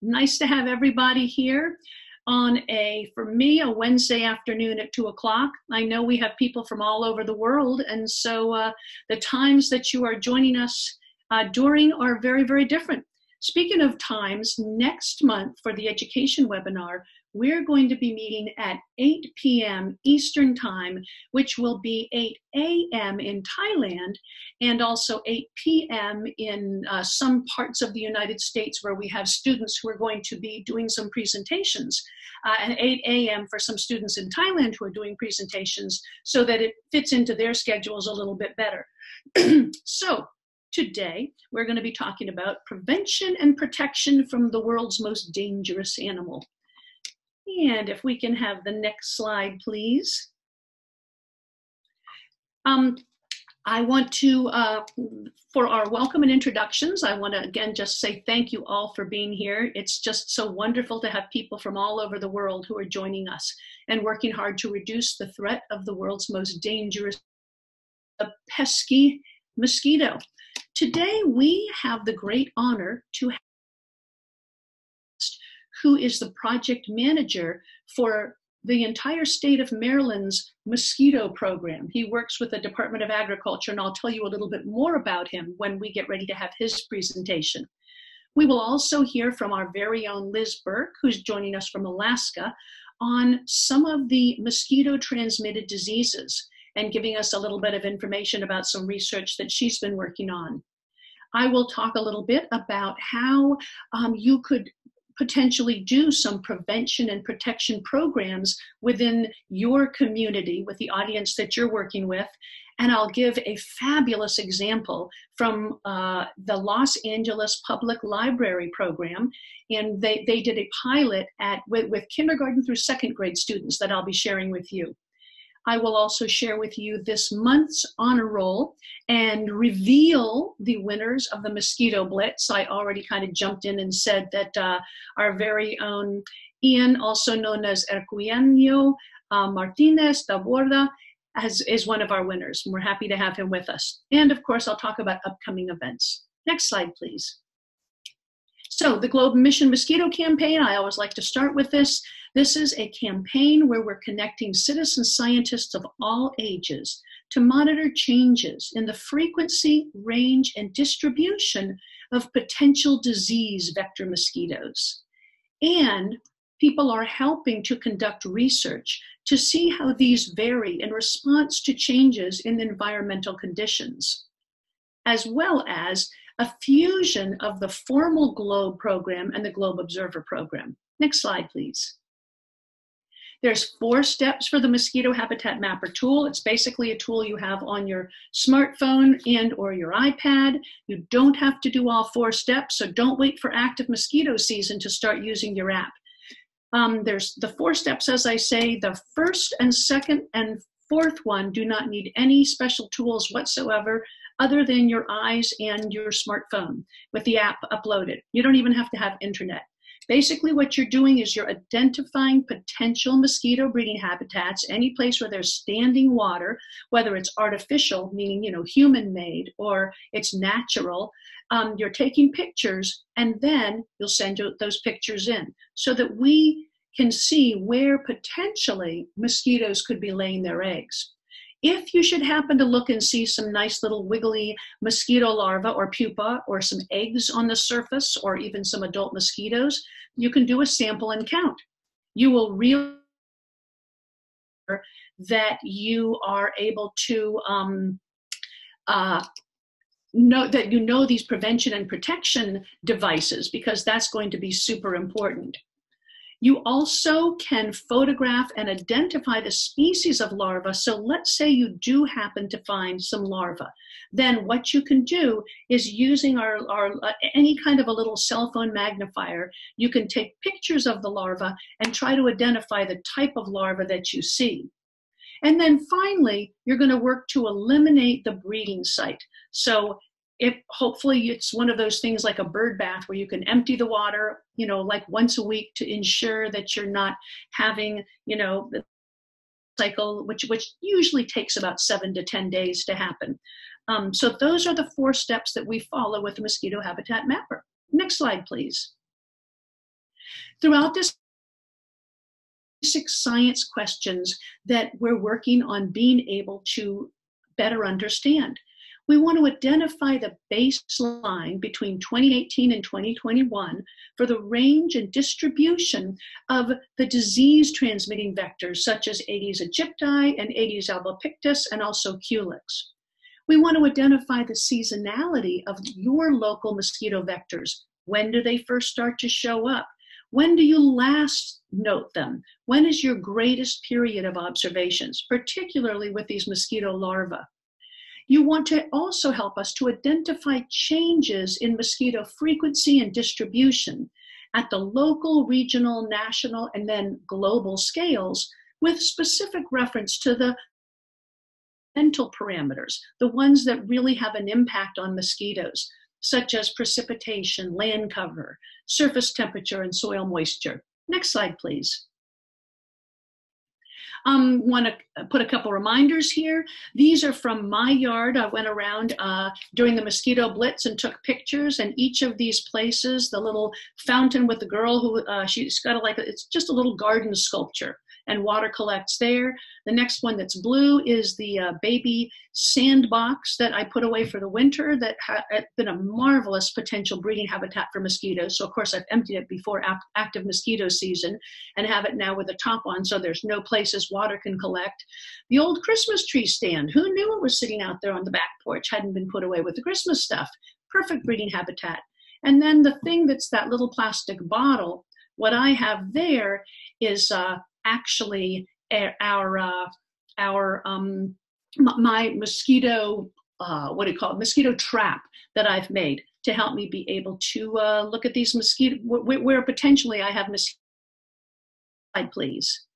Nice to have everybody here on for me, a Wednesday afternoon at 2 o'clock. I know we have people from all over the world, and so the times that you are joining us during are very, very different. Speaking of times, next month for the education webinar, we're going to be meeting at 8 p.m. Eastern Time, which will be 8 a.m. in Thailand, and also 8 p.m. in some parts of the United States where we have students who are going to be doing some presentations, and 8 a.m. for some students in Thailand who are doing presentations, so that it fits into their schedules a little bit better. So today, we're going to be talking about prevention and protection from the world's most dangerous animal. And if we can have the next slide, please. I want to, for our welcome and introductions, I want to again just say thank you all for being here. It's just so wonderful to have people from all over the world who are joining us and working hard to reduce the threat of the world's most dangerous, the pesky mosquito. Today, we have the great honor to have who is the project manager for the entire state of Maryland's mosquito program. He works with the Department of Agriculture, and I'll tell you a little bit more about him when we get ready to have his presentation. We will also hear from our very own Liz Burke, who's joining us from Alaska, on some of the mosquito-transmitted diseases and giving us a little bit of information about some research that she's been working on. I will talk a little bit about how you could potentially do some prevention and protection programs within your community with the audience that you're working with. And I'll give a fabulous example from the Los Angeles Public Library program. And they did a pilot with kindergarten through second grade students that I'll be sharing with you. I will also share with you this month's honor roll and reveal the winners of the Mosquito Blitz. I already kind of jumped in and said that our very own Ian, also known as Ercuenio Martinez da Borda, is one of our winners. And we're happy to have him with us. And of course, I'll talk about upcoming events. Next slide, please. So the Globe Mission Mosquito Campaign, I always like to start with this. This is a campaign where we're connecting citizen scientists of all ages to monitor changes in the frequency, range, and distribution of potential disease vector mosquitoes. And people are helping to conduct research to see how these vary in response to changes in environmental conditions, as well as a fusion of the formal GLOBE program and the GLOBE Observer program. Next slide, please. There's 4 steps for the Mosquito Habitat Mapper tool. It's basically a tool you have on your smartphone and or your iPad. You don't have to do all 4 steps, so don't wait for active mosquito season to start using your app. There's the 4 steps, as I say. The first and second and fourth one do not need any special tools whatsoever other than your eyes and your smartphone with the app uploaded. You don't even have to have internet. Basically, what you're doing is you're identifying potential mosquito breeding habitats, any place where there's standing water, whether it's artificial, meaning, human-made, or it's natural. You're taking pictures, and then you'll send those pictures in so that we can see where potentially mosquitoes could be laying their eggs. If you should happen to look and see some nice little wiggly mosquito larvae or pupa or some eggs on the surface or even some adult mosquitoes, you can do a sample and count. You will realize that you are able to know these prevention and protection devices, because that's going to be super important. You also can photograph and identify the species of larvae. So let's say you do happen to find some larvae. Then what you can do is using our any kind of a little cell phone magnifier, you can take pictures of the larvae and try to identify the type of larva that you see. And then finally, you're going to work to eliminate the breeding site. So hopefully it's one of those things like a bird bath where you can empty the water, like once a week to ensure that you're not having, the cycle, which usually takes about 7 to 10 days to happen. So those are the 4 steps that we follow with the Mosquito Habitat Mapper. Next slide, please. Throughout this, basic science questions that we're working on being able to better understand. We want to identify the baseline between 2018 and 2021 for the range and distribution of the disease transmitting vectors such as Aedes aegypti and Aedes albopictus and also Culex. We want to identify the seasonality of your local mosquito vectors. When do they first start to show up? When do you last note them? When is your greatest period of observations, particularly with these mosquito larvae? You want to also help us to identify changes in mosquito frequency and distribution at the local, regional, national, and then global scales with specific reference to the mental parameters, the ones that really have an impact on mosquitoes, such as precipitation, land cover, surface temperature, and soil moisture. Next slide, please. Want to put a couple reminders here. These are from my yard. I went around during the mosquito blitz and took pictures, and each of these places, the little fountain with the girl who she's got it's just a little garden sculpture, and water collects there. The next one that's blue is the baby sandbox that I put away for the winter that has been a marvelous potential breeding habitat for mosquitoes. So of course I've emptied it before active mosquito season and have it now with the top on so there's no places water can collect. The old Christmas tree stand, who knew it was sitting out there on the back porch, hadn't been put away with the Christmas stuff. Perfect breeding habitat. And then the thing that's that little plastic bottle, what I have there is actually my mosquito, mosquito trap that I've made to help me be able to look at these mosquito, where potentially I have mosquito. Slide, please.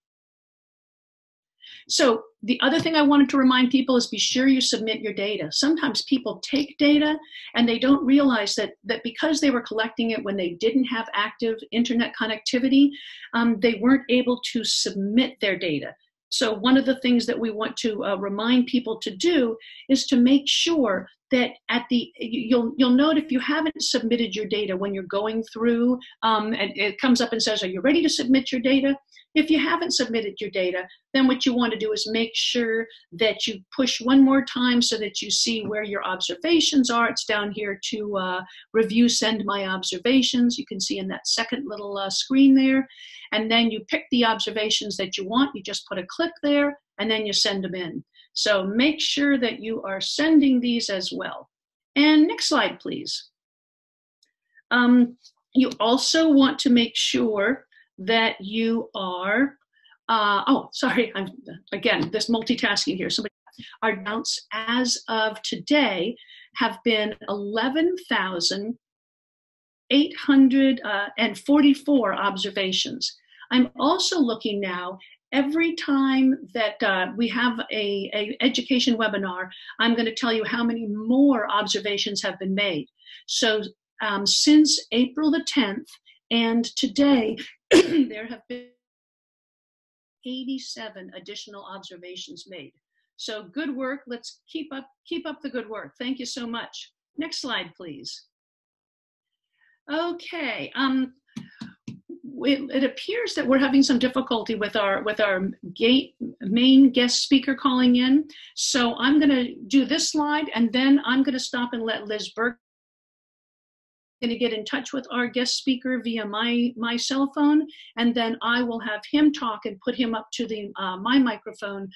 So the other thing I wanted to remind people is be sure you submit your data. Sometimes people take data and they don't realize that because they were collecting it when they didn't have active internet connectivity, they weren't able to submit their data. So one of the things that we want to remind people to do is to make sure that you'll note if you haven't submitted your data when you're going through, and it comes up and says, are you ready to submit your data? If you haven't submitted your data, then what you want to do is make sure that you push one more time so that you see where your observations are. It's down here to review, send my observations. You can see in that second little screen there. And then you pick the observations that you want. You just put a click there and then you send them in. So make sure that you are sending these as well. And next slide, please. You also want to make sure that you are, again, this multitasking here. Our counts as of today have been 11,844 observations. I'm also looking now, every time that we have a education webinar, I'm going to tell you how many more observations have been made. So since April the 10th and today, there have been 87 additional observations made. So good work. Let's keep up the good work. Thank you so much. Next slide, please. Okay. It appears that we're having some difficulty with our main guest speaker calling in. So I'm going to do this slide, and then I'm going to stop and let Liz Burke going to get in touch with our guest speaker via my cell phone, and then I will have him talk and put him up to the my microphone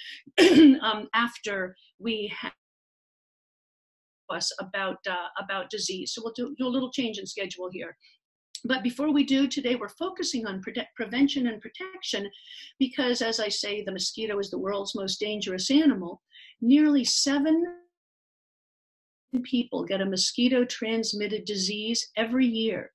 after we have us about disease. So we'll do a little change in schedule here. But before we do, today we're focusing on prevention and protection because, as I say, the mosquito is the world's most dangerous animal. Nearly 7 people get a mosquito-transmitted disease every year.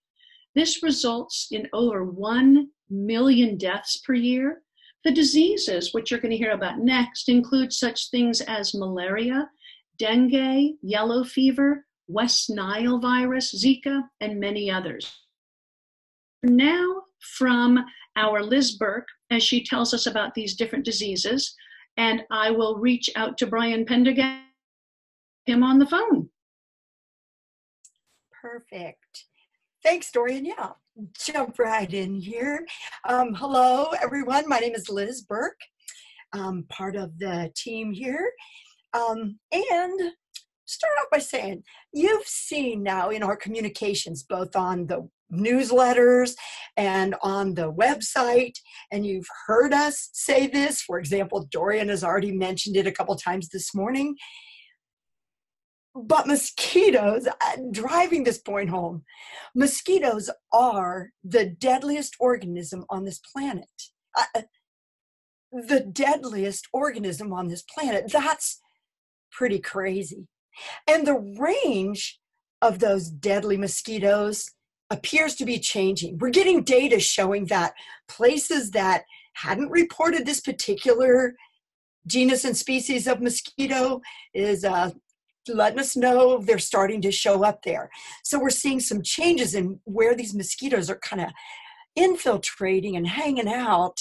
This results in over 1 million deaths per year. The diseases, which you're going to hear about next, include such things as malaria, dengue, yellow fever, West Nile virus, Zika, and many others. Now from our Liz Burke, as she tells us about these different diseases, and I will reach out to Brian Prendergast, him on the phone. Perfect. Thanks, Dorian. Yeah, jump right in here. Hello, everyone. My name is Liz Burke. I'm part of the team here. And start off by saying, you've seen now in our communications, both on the newsletters and on the website, and you've heard us say this. For example, Dorian has already mentioned it a couple times this morning. But mosquitoes, driving this point home, mosquitoes are the deadliest organism on this planet. The deadliest organism on this planet. That's pretty crazy. And the range of those deadly mosquitoes appears to be changing. We're getting data showing that places that hadn't reported this particular genus and species of mosquito is letting us know they're starting to show up there. So we're seeing some changes in where these mosquitoes are kind of infiltrating and hanging out.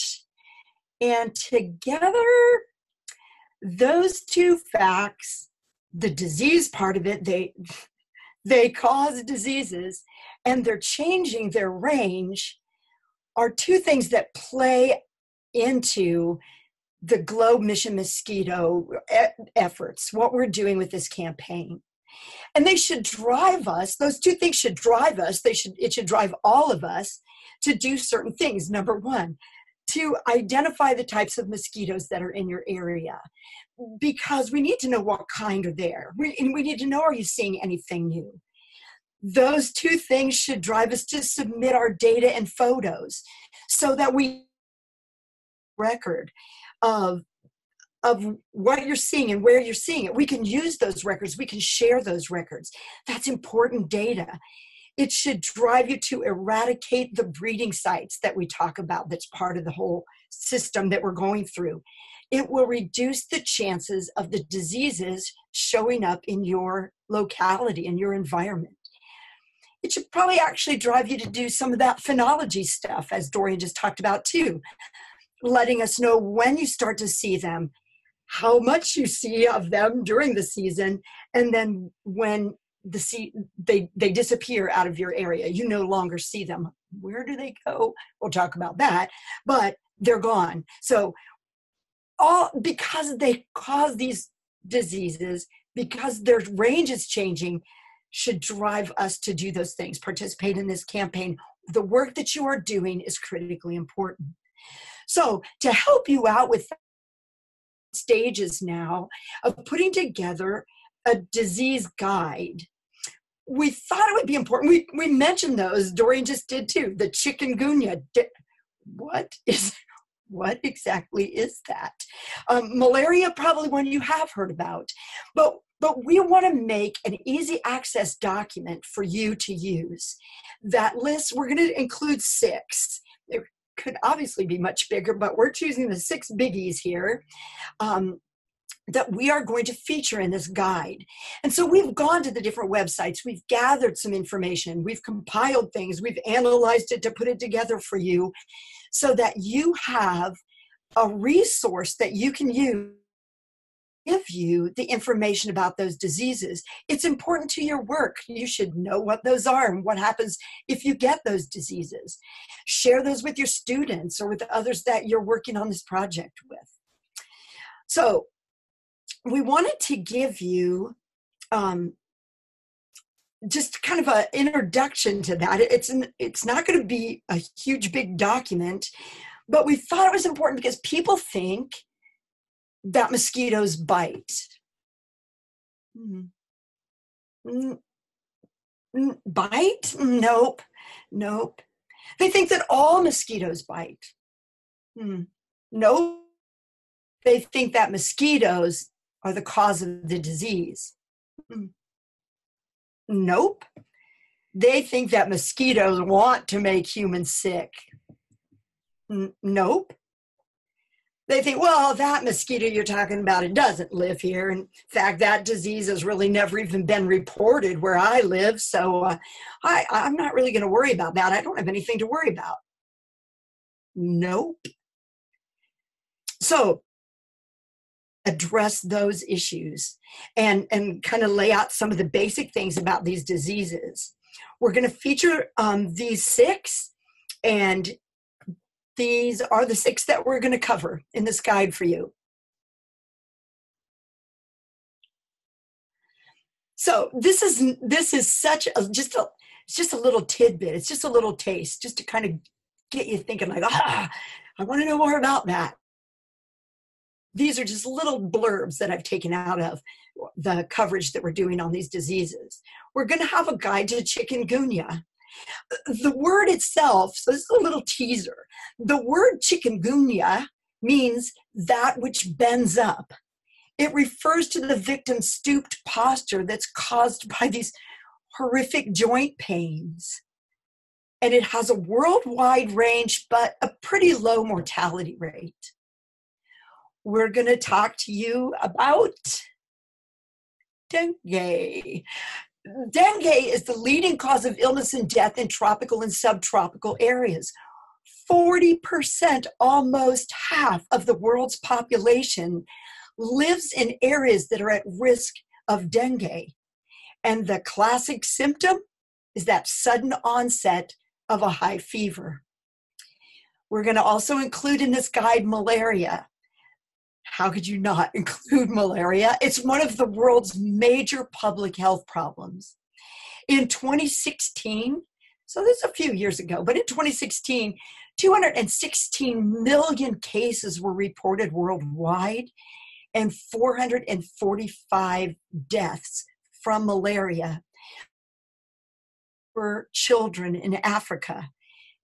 And together, those two facts, the disease part of it, they cause diseases, and they're changing their range, are two things that play into the Globe Mission Mosquito efforts, what we're doing with this campaign. And they should drive us, those two things should drive us, it should drive all of us to do certain things. Number one, to identify the types of mosquitoes that are in your area, because we need to know what kind are there. We need to know, are you seeing anything new? Those two things should drive us to submit our data and photos so that we record of what you're seeing and where you're seeing it. We can use those records. We can share those records. That's important data. It should drive you to eradicate the breeding sites that we talk about. That's part of the whole system that we're going through. It will reduce the chances of the diseases showing up in your locality, in your environment. It should probably actually drive you to do some of that phenology stuff, as Dorian just talked about too, letting us know when you start to see them, how much you see of them during the season, and then when they disappear out of your area. You no longer see them. Where do they go? We'll talk about that, but they're gone. So all because they cause these diseases, because their range is changing, should drive us to do those things, participate in this campaign. The work that you are doing is critically important. So to help you out with stages now of putting together a disease guide, we thought it would be important. We mentioned those. Dorian just did too. The chikungunya. What exactly is that? Malaria, probably one you have heard about. But we want to make an easy access document for you to use. That list, we're going to include 6. There could obviously be much bigger, but we're choosing the 6 biggies here that we are going to feature in this guide. And so we've gone to the different websites, we've gathered some information, we've compiled things, we've analyzed it to put it together for you so that you have a resource that you can use to give you the information about those diseases. It's important to your work. You should know what those are and what happens if you get those diseases. Share those with your students or with others that you're working on this project with. So we wanted to give you just kind of an introduction to that. It's not going to be a huge, big document, but we thought it was important because people think that mosquitoes bite. Bite? Nope. They think that all mosquitoes bite. Nope. They think that mosquitoes are the cause of the disease. Nope. They think that mosquitoes want to make humans sick. Nope. They think, well, that mosquito you're talking about, it doesn't live here. In fact, that disease has really never even been reported where I live, so I'm not really going to worry about that. I don't have anything to worry about. Nope. So address those issues and kind of lay out some of the basic things about these diseases. We're going to feature these 6, and these are the 6 that we're going to cover in this guide for you. So this is such a just a little tidbit. It's just a little taste, just to kind of get you thinking like, I want to know more about that. These are just little blurbs that I've taken out of the coverage that we're doing on these diseases. We're going to have a guide to chikungunya. The word itself, so this is a little teaser. The word chikungunya means that which bends up. It refers to the victim's stooped posture that's caused by these horrific joint pains. And it has a worldwide range, but a pretty low mortality rate. We're going to talk to you about dengue. Dengue is the leading cause of illness and death in tropical and subtropical areas. 40%, almost half of the world's population, lives in areas that are at risk of dengue. And the classic symptom is that sudden onset of a high fever. We're going to also include in this guide malaria. How could you not include malaria? It's one of the world's major public health problems. In 2016, so this is a few years ago, but in 2016, 216 million cases were reported worldwide and 445 deaths from malaria for children in Africa.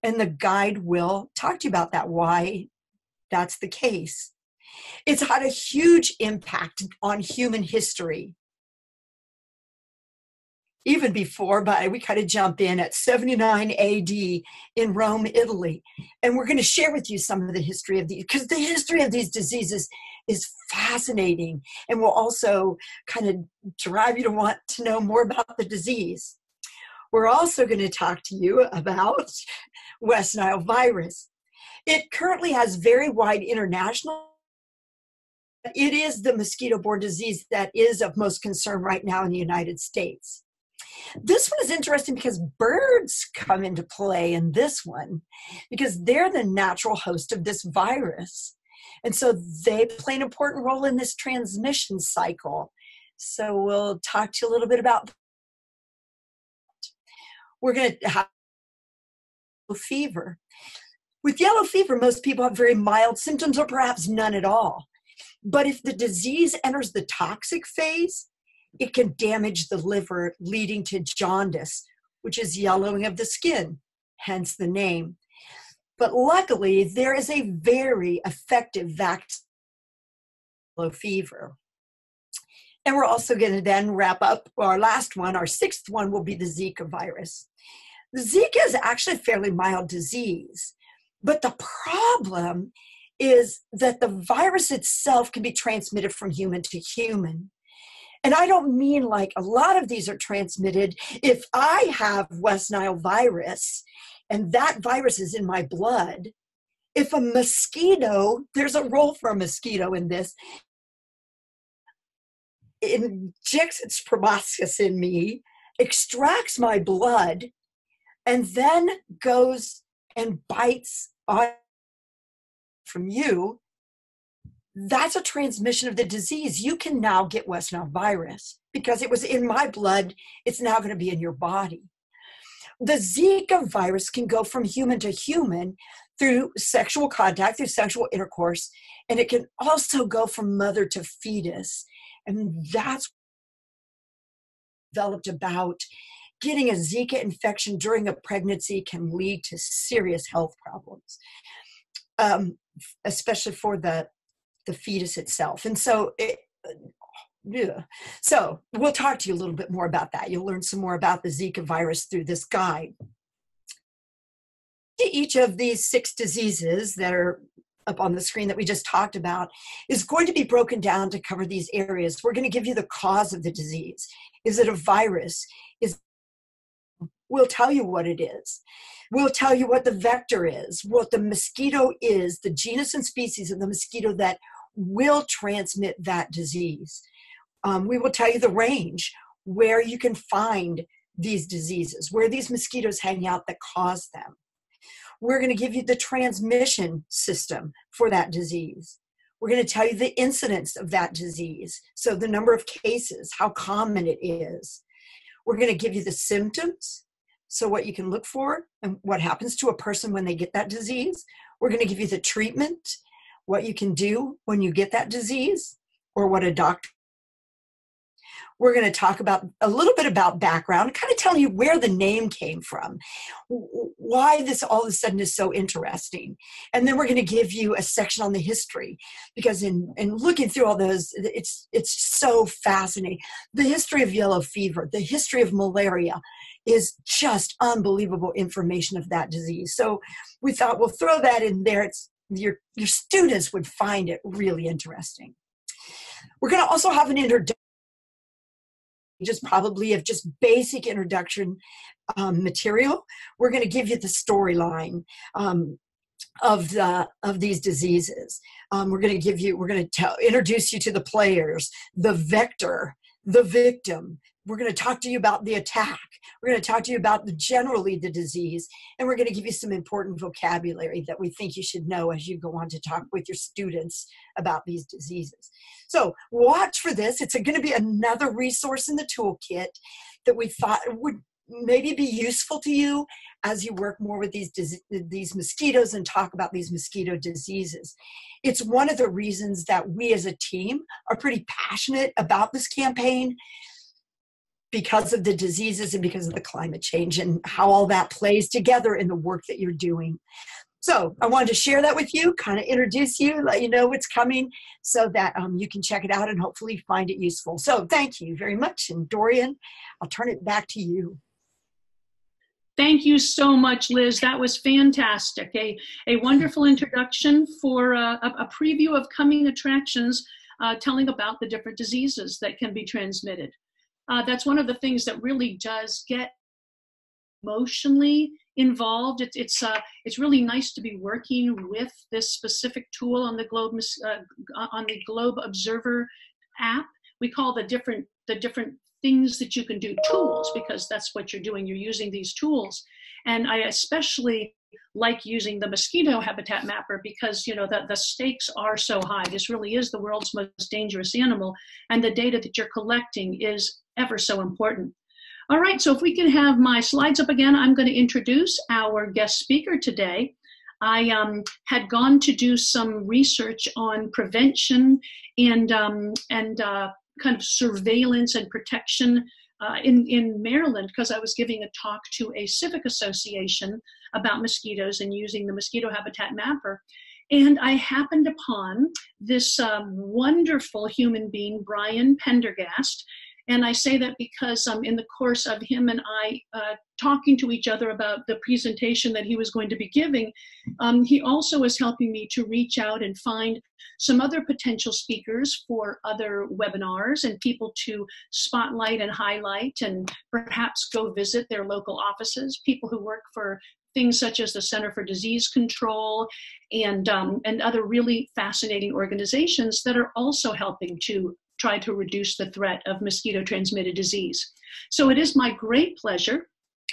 And the guide will talk to you about that, why that's the case. It's had a huge impact on human history. Even before, but we kind of jump in at 79 AD in Rome, Italy. And we're going to share with you some of the history of these, because the history of these diseases is fascinating and will also kind of drive you to want to know more about the disease. We're also going to talk to you about West Nile virus. It currently has very wide international. It is the mosquito-borne disease that is of most concern right now in the United States. This one is interesting because birds come into play in this one because they're the natural host of this virus. And so they play an important role in this transmission cycle. So we'll talk to you a little bit about that. We're going to have yellow fever. With yellow fever, most people have very mild symptoms or perhaps none at all. But if the disease enters the toxic phase, it can damage the liver, leading to jaundice, which is yellowing of the skin, hence the name. But luckily, there is a very effective vaccine for yellow fever. And we're also going to then wrap up our last one. Our 6th one will be the Zika virus. The Zika is actually a fairly mild disease, but the problem is that the virus itself can be transmitted from human to human. And I don't mean like a lot of these are transmitted. If I have West Nile virus and that virus is in my blood, if a mosquito, there's a role for a mosquito in this, injects its proboscis in me, extracts my blood, and then goes and bites on from you, that's a transmission of the disease. You can now get West Nile virus because it was in my blood. It's now going to be in your body. The Zika virus can go from human to human through sexual contact, through sexual intercourse, and it can also go from mother to fetus. And that's developed about getting a Zika infection during a pregnancy can lead to serious health problems, especially for the fetus itself. And so so we'll talk to you a little bit more about that. You'll learn some more about the Zika virus through this guide. Each of these 6 diseases that are up on the screen that we just talked about is going to be broken down to cover these areas. We're going to give you the cause of the disease. Is it a virus? We'll tell you what it is. We'll tell you what the vector is, what the mosquito is, the genus and species of the mosquito that will transmit that disease. We will tell you the range, where you can find these diseases, where these mosquitoes hang out that cause them. We're going to give you the transmission system for that disease. We're going to tell you the incidence of that disease. So the number of cases, how common it is. We're going to give you the symptoms. So what you can look for and what happens to a person when they get that disease. We're going to give you the treatment, what you can do when you get that disease, or what a doctor. We're going to talk about a little bit about background, kind of telling you where the name came from, why this all of a sudden is so interesting. And then we're going to give you a section on the history, because in looking through all those, it's so fascinating. The history of yellow fever, the history of malaria is just unbelievable information of that disease. So we thought we'll throw that in there. Your students would find it really interesting. We're going to also have an introduction, just probably of just basic introduction material. We're going to give you the storyline of these diseases. We're going to introduce you to the players, the vector, the victim. We're going to talk to you about the attack. We're going to talk to you about generally the disease, and we're going to give you some important vocabulary that we think you should know as you go on to talk with your students about these diseases. So watch for this. It's going to be another resource in the toolkit that we thought would maybe be useful to you as you work more with these mosquitoes and talk about these mosquito diseases. It's one of the reasons that we as a team are pretty passionate about this campaign, because of the diseases and because of the climate change and how all that plays together in the work that you're doing. So I wanted to share that with you, kind of introduce you, let you know what's coming so that you can check it out and hopefully find it useful. So thank you very much. And Dorian, I'll turn it back to you. Thank you so much, Liz. That was fantastic. A wonderful introduction for a preview of coming attractions, telling about the different diseases that can be transmitted. That's one of the things that really does get emotionally involved. It's really nice to be working with this specific tool on the Globe Observer app. We call the different things that you can do tools, because that's what you're doing. You're using these tools, and I especially like using the Mosquito Habitat Mapper, because the stakes are so high. This really is the world's most dangerous animal, and the data that you're collecting is ever so important. All right, so if we can have my slides up again, I'm going to introduce our guest speaker today. I had gone to do some research on prevention and kind of surveillance and protection in Maryland, because I was giving a talk to a civic association about mosquitoes and using the Mosquito Habitat Mapper. And I happened upon this wonderful human being, Brian Prendergast. And I say that because in the course of him and I talking to each other about the presentation that he was going to be giving, he also is helping me to reach out and find some other potential speakers for other webinars and people to spotlight and highlight and perhaps go visit their local offices, people who work for things such as the Center for Disease Control and other really fascinating organizations that are also helping to try to reduce the threat of mosquito-transmitted disease. So it is my great pleasure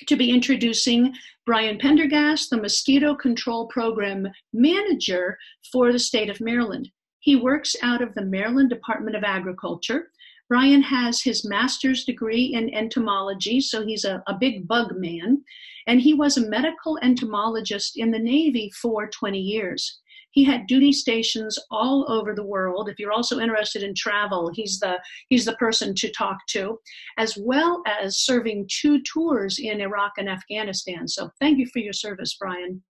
to be introducing Brian Prendergast, the Mosquito Control Program Manager for the state of Maryland. He works out of the Maryland Department of Agriculture. Brian has his master's degree in entomology, so he's a big bug man, and he was a medical entomologist in the Navy for 20 years. He had duty stations all over the world. If you're also interested in travel, he's the person to talk to, as well as serving 2 tours in Iraq and Afghanistan. So thank you for your service, Brian.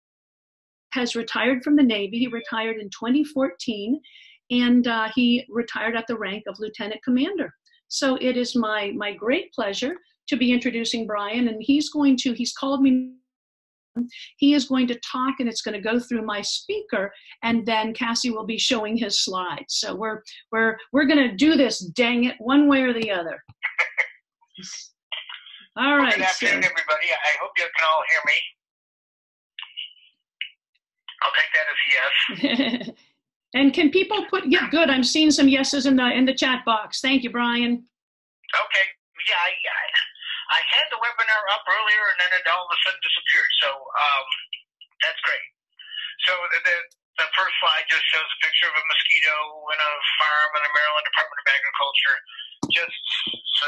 Has retired from the Navy. He retired in 2014, and he retired at the rank of Lieutenant Commander. So it is my great pleasure to be introducing Brian, and he's called me. He is going to talk, and it's going to go through my speaker, and then Cassie will be showing his slides. So we're going to do this, dang it, one way or the other. All right. Good afternoon, everybody. I hope you can all hear me. I'll take that as a yes. And can people good? I'm seeing some yeses in the chat box. Thank you, Brian. Okay. Yeah, I had the webinar up earlier, and then it all of a sudden disappeared. So that's great. So the first slide just shows a picture of a mosquito in a farm in the Maryland Department of Agriculture. Just so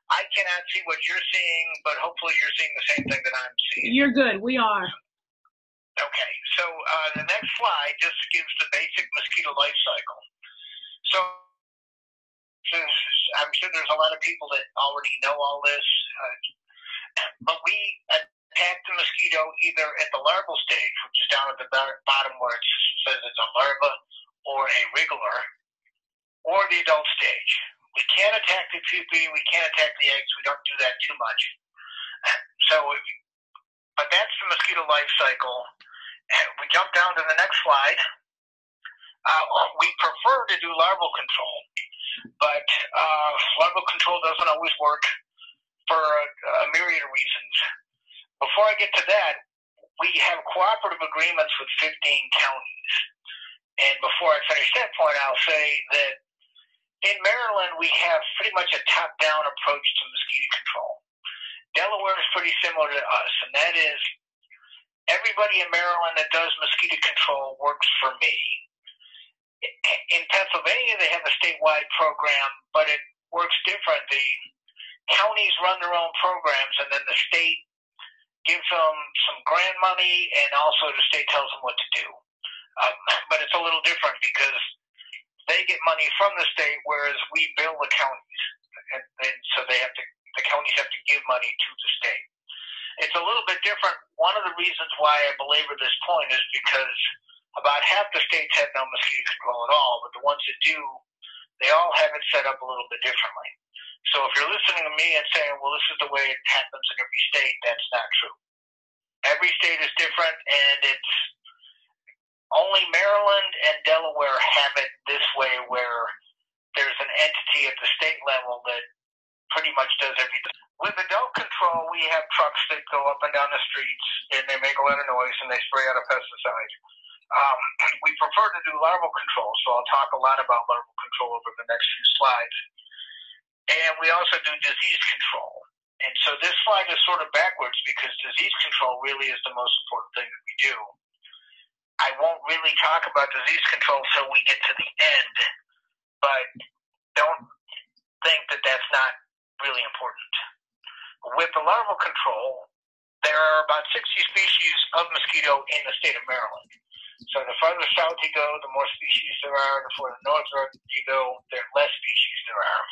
I cannot see what you're seeing, but hopefully you're seeing the same thing that I'm seeing. You're good. We are. Okay. So the next slide just gives the basic mosquito life cycle. So I'm sure there's a lot of people that already know all this, but we attack the mosquito either at the larval stage, which is down at the bottom where it says it's a larva or a wriggler, or the adult stage. We can't attack the pupae, we can't attack the eggs, we don't do that too much. But that's the mosquito life cycle. And we jump down to the next slide. We prefer to do larval control, but larval control doesn't always work for a myriad of reasons. Before I get to that, we have cooperative agreements with 15 counties. And before I finish that point, I'll say that in Maryland, we have pretty much a top-down approach to mosquito control. Delaware is pretty similar to us, and that is everybody in Maryland that does mosquito control works for me. In Pennsylvania, they have a statewide program, but it works different. The counties run their own programs, and then the state gives them some grant money, and also the state tells them what to do. But it's a little different because they get money from the state, whereas we bill the counties, and so the counties have to give money to the state. It's a little bit different. One of the reasons why I belabor this point is because about half the states have no mosquito control at all, but the ones that do, they all have it set up a little bit differently. So if you're listening to me and saying, well, this is the way it happens in every state, that's not true. Every state is different, and it's only Maryland and Delaware have it this way, where there's an entity at the state level that pretty much does everything. With adult control, we have trucks that go up and down the streets, and they make a lot of noise, and they spray out a pesticide. We prefer to do larval control, so I'll talk a lot about larval control over the next few slides. And we also do disease control. And so this slide is sort of backwards because disease control really is the most important thing that we do. I won't really talk about disease control until we get to the end, but don't think that that's not really important. With the larval control, there are about 60 species of mosquito in the state of Maryland. So the farther south you go, the more species there are. The further north you go, the less species there are.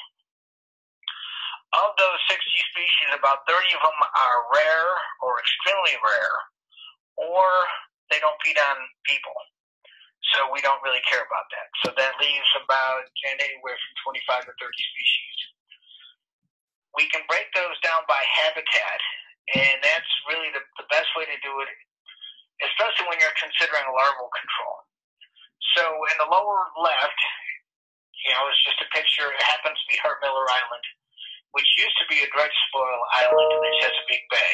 Of those 60 species, about 30 of them are rare or extremely rare, or they don't feed on people. So we don't really care about that. So that leaves about anywhere from 25 to 30 species. We can break those down by habitat, and that's really the best way to do it, especially when you're considering larval control. So in the lower left, it's just a picture. It happens to be Hart Miller Island, which used to be a dredge spoil island in the Chesapeake Bay.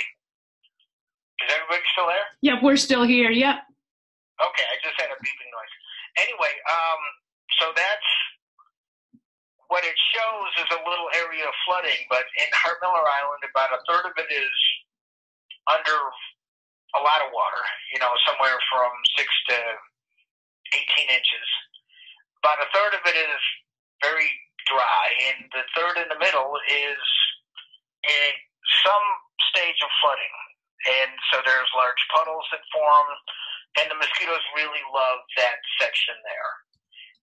Is everybody still there? Yep, we're still here. Yep. Okay, I just had a beeping noise. Anyway, so that's what it shows is a little area of flooding, but in Hart Miller Island, about a third of it is under a lot of water, somewhere from 6 to 18 inches. About a third of it is very dry, and the third in the middle is in some stage of flooding. And so there's large puddles that form, and the mosquitoes really love that section there.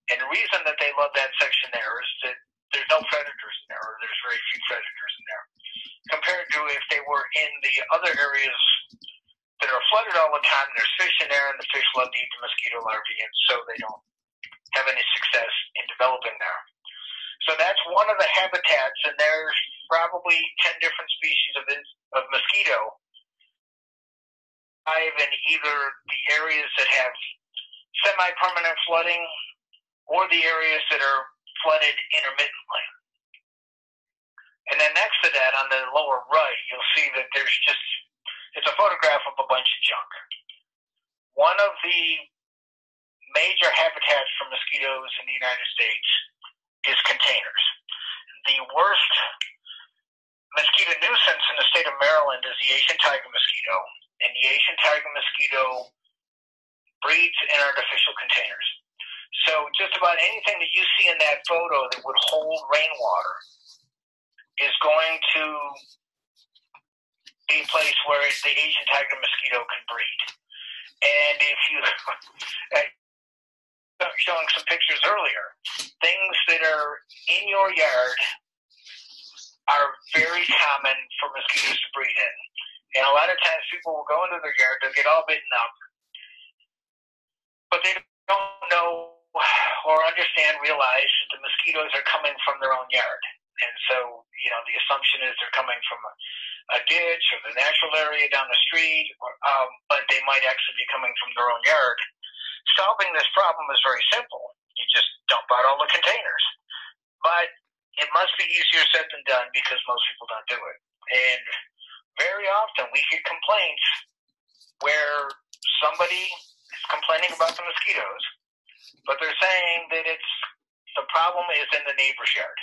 And the reason that they love that section there is that there's no predators in there, or there's very few predators in there, compared to if they were in the other areas that are flooded all the time. There's fish in there, and the fish love to eat the mosquito larvae, and so they don't have any success in developing there. So that's one of the habitats, and there's probably 10 different species of mosquito in either the areas that have semi-permanent flooding or the areas that are flooded intermittently. And then next to that, on the lower right, you'll see that it's a photograph of a bunch of junk. One of the major habitats for mosquitoes in the United States is containers. The worst mosquito nuisance in the state of Maryland is the Asian tiger mosquito, and the Asian tiger mosquito breeds in artificial containers. So just about anything that you see in that photo that would hold rainwater is going to be a place where the Asian tiger mosquito can breed. And if you showing some pictures earlier, things that are in your yard are very common for mosquitoes to breed in. And a lot of times people will go into their yard, they'll get all bitten up, but they don't know or realize that the mosquitoes are coming from their own yard. And so, the assumption is they're coming from a ditch or the natural area down the street, but they might actually be coming from their own yard. Solving this problem is very simple. You just dump out all the containers. But it must be easier said than done because most people don't do it. And very often we get complaints where somebody is complaining about the mosquitoes, but they're saying that the problem is in the neighbor's yard.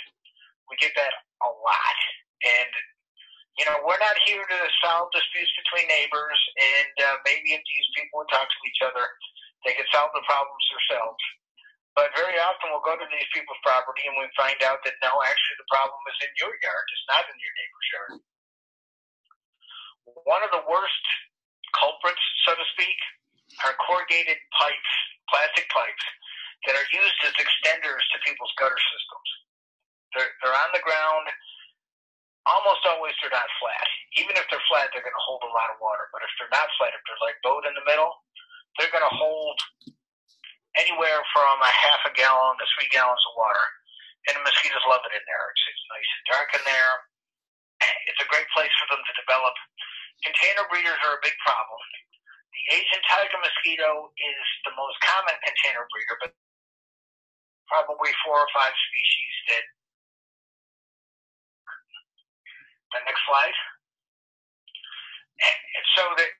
We get that a lot. And, we're not here to solve disputes between neighbors, and maybe if these people would talk to each other, they could solve the problems themselves. But very often we'll go to these people's property and we find out that no, actually the problem is in your yard. It's not in your neighbor's yard. One of the worst culprits, so to speak, are corrugated pipes, plastic pipes, that are used as extenders to people's gutter systems. They're on the ground. Almost always they're not flat. Even if they're flat, they're going to hold a lot of water. But if they're not flat, if they're like bowed in the middle, they're going to hold anywhere from a half a gallon to 3 gallons of water. And the mosquitoes love it in there. It's nice and dark in there. It's a great place for them to develop. Container breeders are a big problem. The Asian tiger mosquito is the most common container breeder, but probably 4 or 5 species that. The next slide. And so that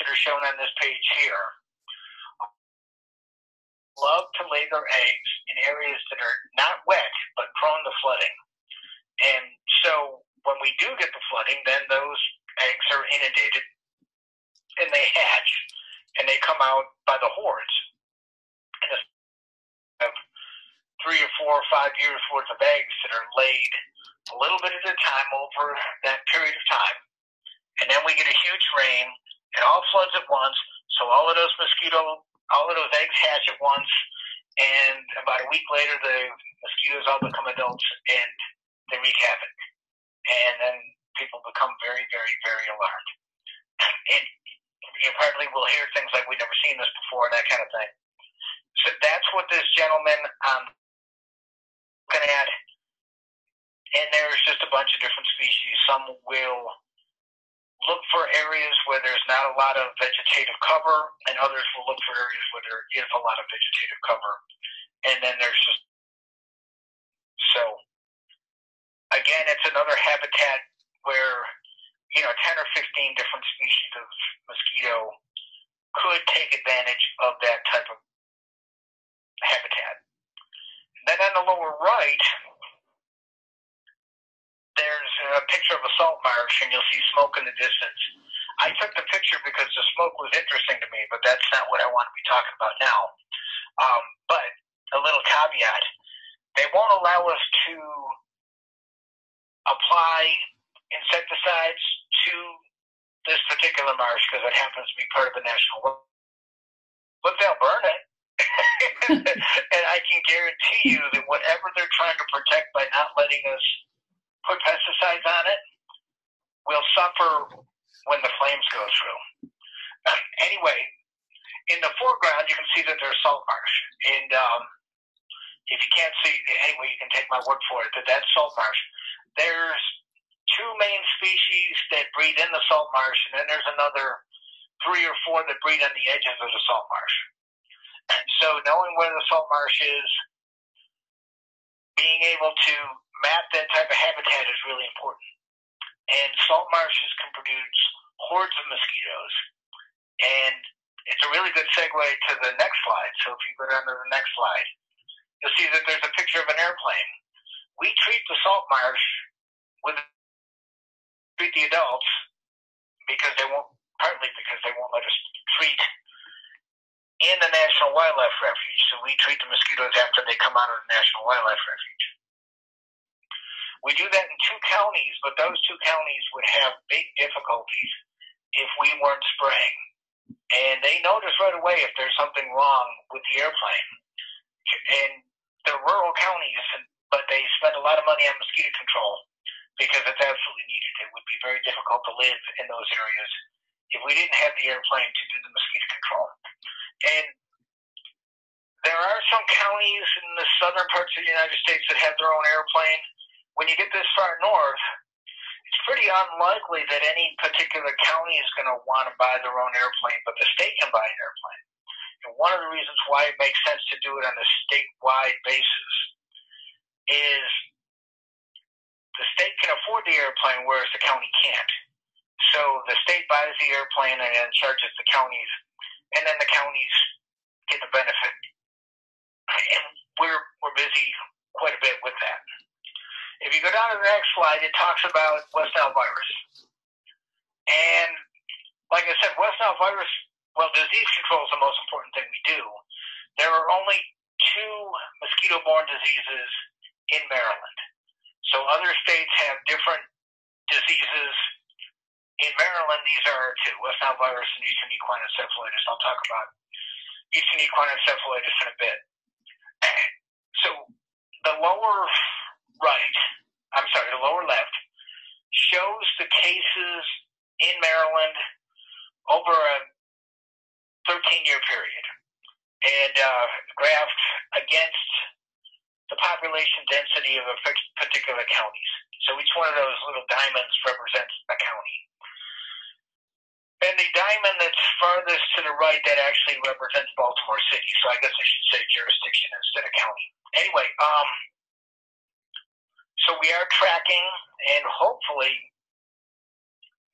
are shown on this page here love to lay their eggs in areas that are not wet but prone to flooding. And so when we do get the flooding, then those eggs are inundated and they hatch and they come out by the hordes. And it's 3 or 4 or 5 years worth of eggs that are laid a little bit at a time over that period of time. And then we get a huge rain, it all floods at once, so all of those eggs hatch at once, and about a week later the mosquitoes all become adults and they wreak havoc. And then people become very, very, very alarmed. And you apparently will hear things like, we've never seen this before, and that kind of thing. So that's what this gentleman looking at. And there's just a bunch of different species. Some will look for areas where there's not a lot of vegetative cover, and others will look for areas where there is a lot of vegetative cover. And then there's just, so again, it's another habitat where, 10 or 15 different species of mosquito could take advantage of that type of habitat. And then on the lower right, there's a picture of a salt marsh, and you'll see smoke in the distance. I took the picture because the smoke was interesting to me, but that's not what I want to be talking about now. But a little caveat, they won't allow us to apply insecticides to this particular marsh because it happens to be part of the national wildlife. But they'll burn it. And I can guarantee you that whatever they're trying to protect by not letting us put pesticides on it will suffer when the flames go through. Anyway, in the foreground, you can see that there's salt marsh. And if you can't see, anyway, you can take my word for it, that's salt marsh. There's 2 main species that breed in the salt marsh, and then there's another 3 or 4 that breed on the edges of the salt marsh. So knowing where the salt marsh is, being able to map that type of habitat is really important. And salt marshes can produce hordes of mosquitoes. And it's a really good segue to the next slide. So if you go down to the next slide, you'll see that there's a picture of an airplane. We treat the salt marsh with treat the adults partly because they won't let us treat in the National Wildlife Refuge. So we treat the mosquitoes after they come out of the National Wildlife Refuge. We do that in 2 counties, but those 2 counties would have big difficulties if we weren't spraying. And they notice right away if there's something wrong with the airplane. And they're rural counties, but they spend a lot of money on mosquito control because it's absolutely needed. It would be very difficult to live in those areas if we didn't have the airplane to do the mosquito control. And there are some counties in the southern parts of the United States that have their own airplane. When you get this far north, it's pretty unlikely that any particular county is going to want to buy their own airplane, but the state can buy an airplane. And one of the reasons why it makes sense to do it on a statewide basis is the state can afford the airplane, whereas the county can't. So the state buys the airplane and then charges the counties, and then the counties get the benefit. And we're busy quite a bit with that. If you go down to the next slide, it talks about West Nile virus. And like I said, West Nile virus, well, disease control is the most important thing we do. There are only 2 mosquito-borne diseases in Maryland. So other states have different diseases. In Maryland, these are 2, West Nile virus and Eastern equine encephalitis. I'll talk about Eastern equine encephalitis in a bit. So the lower left shows the cases in Maryland over a 13-year period and graphed against the population density of a particular counties. So each one of those little diamonds represents a county. And the diamond that's farthest to the right, that actually represents Baltimore City. So I guess I should say jurisdiction instead of county. Anyway, so we are tracking, and hopefully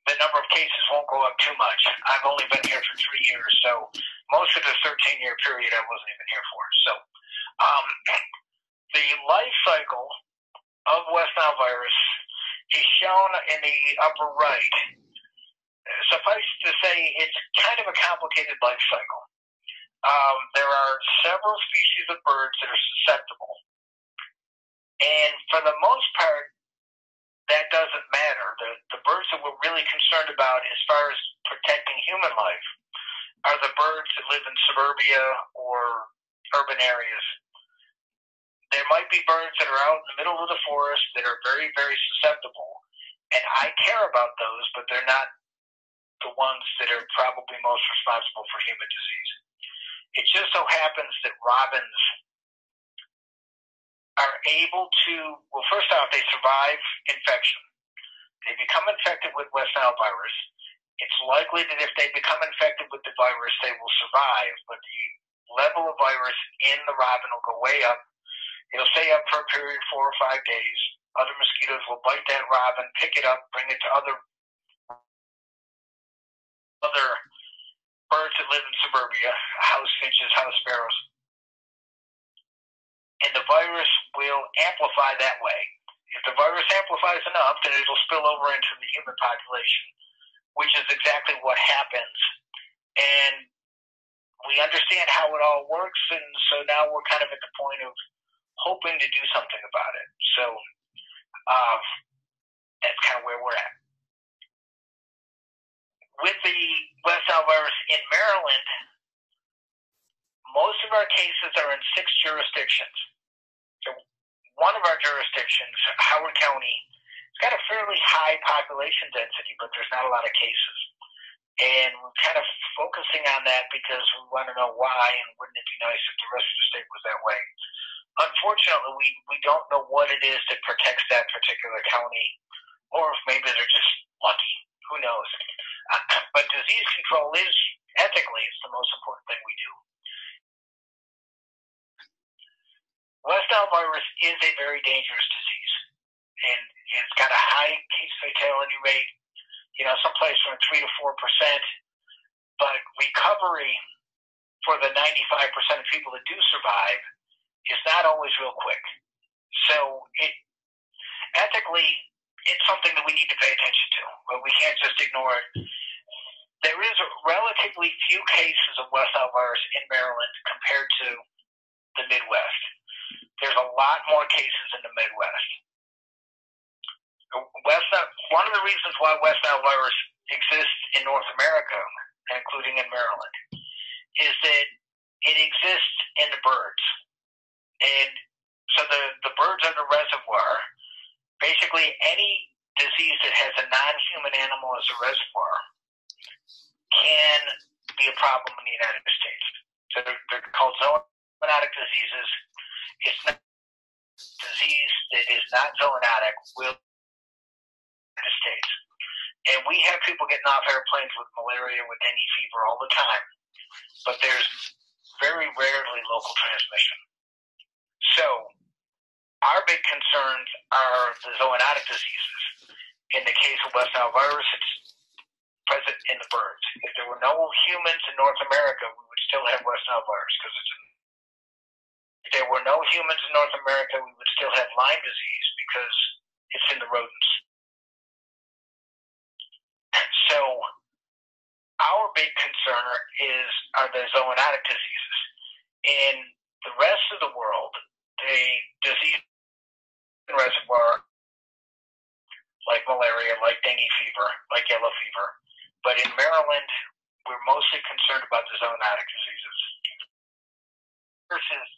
the number of cases won't go up too much. I've only been here for 3 years, so most of the 13-year period I wasn't even here for. So the life cycle of West Nile virus is shown in the upper right. Suffice to say, it's kind of a complicated life cycle. There are several species of birds that are susceptible. And for the most part, that doesn't matter. The birds that we're really concerned about as far as protecting human life are the birds that live in suburbia or urban areas. There might be birds that are out in the middle of the forest that are very, very susceptible. And I care about those, but they're not the ones that are probably most responsible for human disease. It just so happens that robins are able to, well, first off, they survive infection. They become infected with West Nile virus. It's likely that if they become infected with the virus, they will survive, but the level of virus in the robin will go way up. It'll stay up for a period of 4 or 5 days. Other mosquitoes will bite that robin, pick it up, bring it to other birds that live in suburbia, house finches, house sparrows. And the virus will amplify that way. If the virus amplifies enough, then it'll spill over into the human population, which is exactly what happens. And we understand how it all works, and so now we're kind of at the point of hoping to do something about it. So that's kind of where we're at. With the West Nile virus in Maryland, most of our cases are in 6 jurisdictions. So one of our jurisdictions, Howard County, it's got a fairly high population density, but there's not a lot of cases. And we're kind of focusing on that because we want to know why, and wouldn't it be nice if the rest of the state was that way. Unfortunately, we don't know what it is that protects that particular county, or if maybe they're just lucky. Who knows? But disease control is, ethically, it's the most important thing we do. West Nile virus is a very dangerous disease, and it's got a high case fatality rate, someplace from 3 to 4%, but recovery for the 95% of people that do survive is not always real quick. So ethically, it's something that we need to pay attention to, but we can't just ignore it. There is relatively few cases of West Nile virus in Maryland compared to the Midwest. There's a lot more cases in the Midwest. One of the reasons why West Nile virus exists in North America, including in Maryland, is that it exists in the birds. And so the birds are the reservoir. Basically, any disease that has a non-human animal as a reservoir can be a problem in the United States. So they're called zoonotic diseases. It's not a disease that is not zoonotic will in the States. And we have people getting off airplanes with malaria, with dengue fever all the time. But there's very rarely local transmission. So our big concerns are the zoonotic diseases. In the case of West Nile virus, it's present in the birds. If there were no humans in North America, we would still have West Nile virus because if there were no humans in North America, we would still have Lyme disease because it's in the rodents. So our big concern are the zoonotic diseases. In the rest of the world, the disease reservoir, like malaria, like dengue fever, like yellow fever. But in Maryland, we're mostly concerned about the zoonotic diseases. This is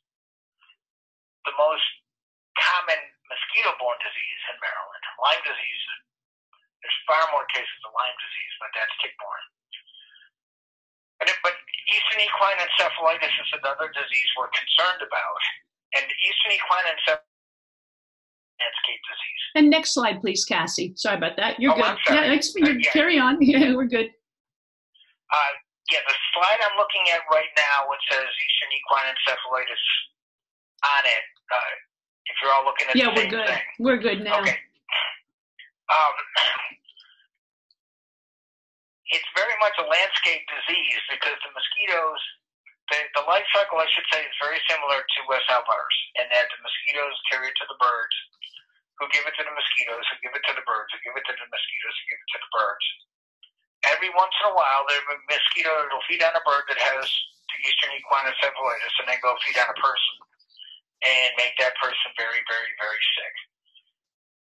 the most common mosquito-borne disease in Maryland. Lyme disease, there's far more cases of Lyme disease, but that's tick-borne. But Eastern equine encephalitis is another disease we're concerned about. And Eastern equine encephalitis landscape disease. And next slide, please, Cassie. Sorry about that. You're good. Yeah, carry on. Yeah, we're good. The slide I'm looking at right now, it says Eastern equine encephalitis on it. If you're all looking at the same thing. We're good now. Okay. It's very much a landscape disease because the mosquitoes, the life cycle, I should say, is very similar to West Nile virus, in that the mosquitoes carry it to the birds, who give it to the mosquitoes, who give it to the birds, who give it to the mosquitoes, who give it to the birds. Every once in a while, there's a mosquito that will feed on a bird that has the Eastern equine encephalitis and then go feed on a person and make that person very, very, very sick.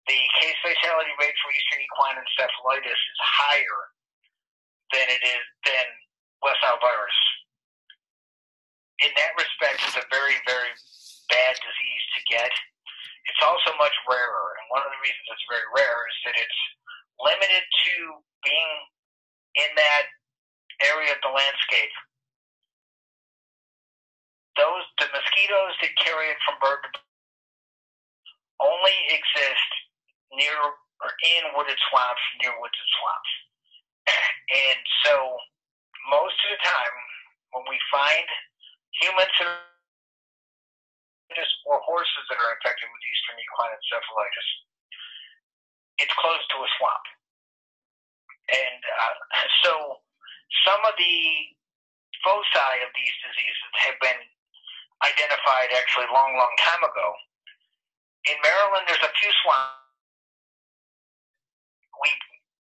The case fatality rate for Eastern equine encephalitis is higher than West Nile virus. In that respect, it's a very, very bad disease to get. It's also much rarer, and one of the reasons it's very rare is that it's limited to being in that area of the landscape. The mosquitoes that carry it from bird to bird only exist near or in wooded swamps, near woods and swamps. And so most of the time when we find humans or horses that are infected with Eastern equine encephalitis, it's close to a swamp. And so some of the foci of these diseases have been identified actually long, long time ago. In Maryland, there's a few swamps we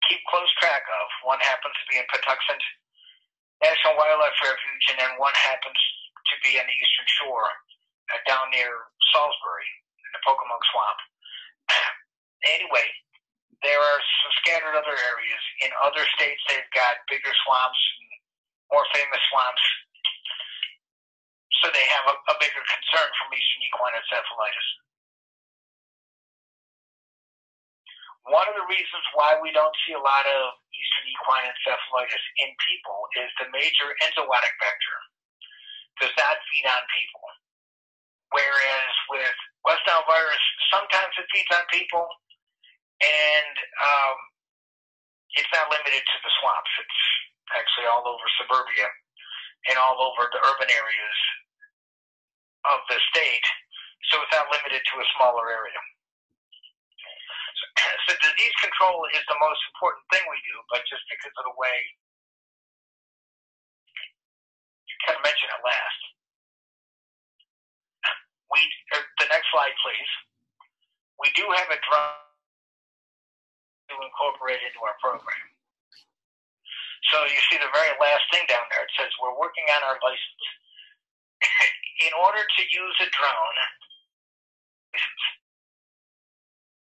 keep close track of. One happens to be in Patuxent National Wildlife Refuge, and then one happens to be on the eastern shore down near Salisbury in the Pocomoke Swamp. Anyway, there are some scattered other areas. In other states, they've got bigger swamps, more famous swamps, so they have a bigger concern from Eastern equine encephalitis. One of the reasons why we don't see a lot of Eastern equine encephalitis in people is the major enzootic vector does not feed on people. Whereas with West Nile virus, sometimes it feeds on people, and it's not limited to the swamps. It's actually all over suburbia and all over the urban areas of the state, so it's not limited to a smaller area. So disease control is the most important thing we do, but just because of the way you kind of mentioned it last. The next slide, please. We do have a drug to incorporate into our program. So you see the very last thing down there. It says we're working on our license. In order to use a drone,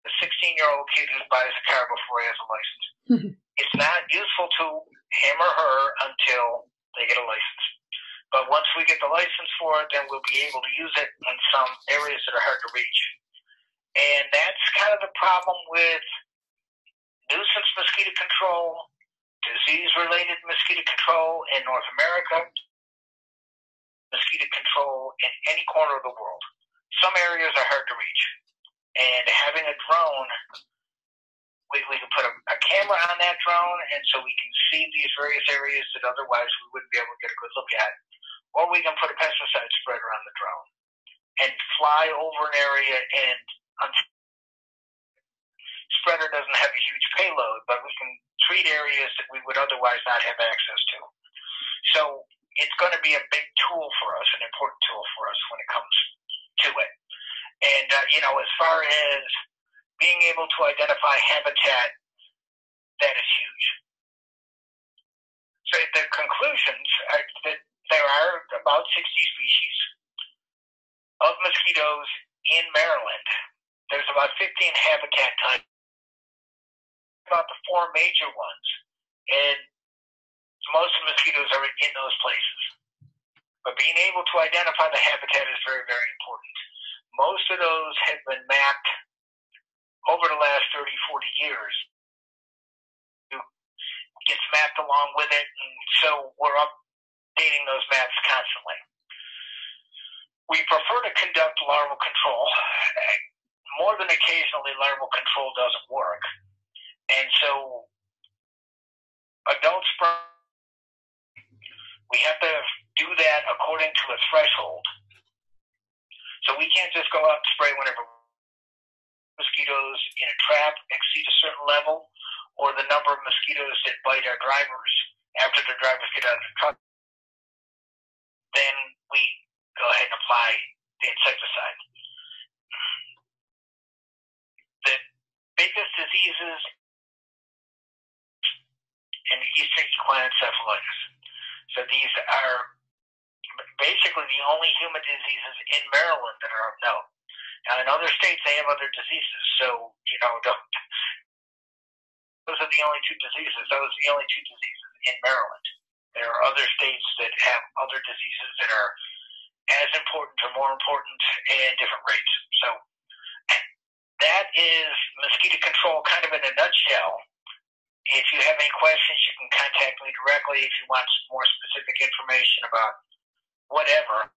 the 16-year-old kid who buys a car before he has a license, it's not useful to him or her until they get a license. But once we get the license for it, then we'll be able to use it in some areas that are hard to reach. And that's kind of the problem with nuisance mosquito control, disease-related mosquito control in North America, mosquito control in any corner of the world. Some areas are hard to reach. And having a drone, we can put a camera on that drone, and so we can see these various areas that otherwise we wouldn't be able to get a good look at. Or we can put a pesticide spreader on the drone and fly over an area, and spreader doesn't have a huge payload, but we can treat areas that we would otherwise not have access to. So it's going to be a big tool for us, an important tool for us when it comes to it. And, as far as being able to identify habitat, that is huge. So the conclusions are that there are about 60 species of mosquitoes in Maryland. There's about 15 habitat types, about the 4 major ones, and most of the mosquitoes are in those places. But being able to identify the habitat is very, very important. Most of those have been mapped over the last 30, 40 years. It gets mapped along with it, and so we're updating those maps constantly. We prefer to conduct larval control. More than occasionally, larval control doesn't work. And so adult spray, we have to do that according to a threshold. So we can't just go out and spray whenever mosquitoes in a trap exceed a certain level, or the number of mosquitoes that bite our drivers after the drivers get out of the truck. Then we go ahead and apply the insecticide. The biggest diseases in the eastern equine encephalitis. So these are basically the only human diseases in Maryland that are of note. Now, in other states, they have other diseases, so, those are the only 2 diseases. Those are the only 2 diseases in Maryland. There are other states that have other diseases that are as important or more important and different rates. So that is mosquito control kind of in a nutshell. If you have any questions, you can contact me directly if you want more specific information about whatever.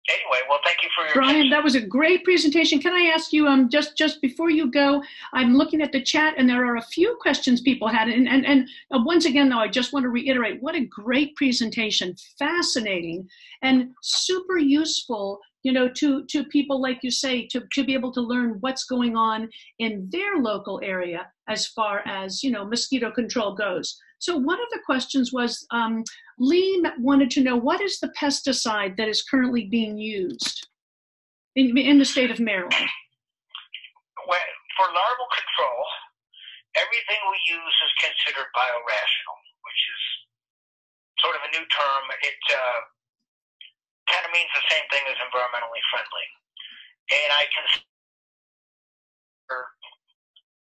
Anyway, well, thank you for your Brian, attention. that was a great presentation. Can I ask you, just before you go, I'm looking at the chat and there are a few questions people had. And once again, though, I just want to reiterate, what a great presentation, fascinating and super useful, to people, like you say, to be able to learn what's going on in their local area as far as, mosquito control goes. So one of the questions was, Lee wanted to know, what is the pesticide that is currently being used in the state of Maryland? Well, for larval control, everything we use is considered biorational, which is sort of a new term. It kind of means the same thing as environmentally friendly. And I consider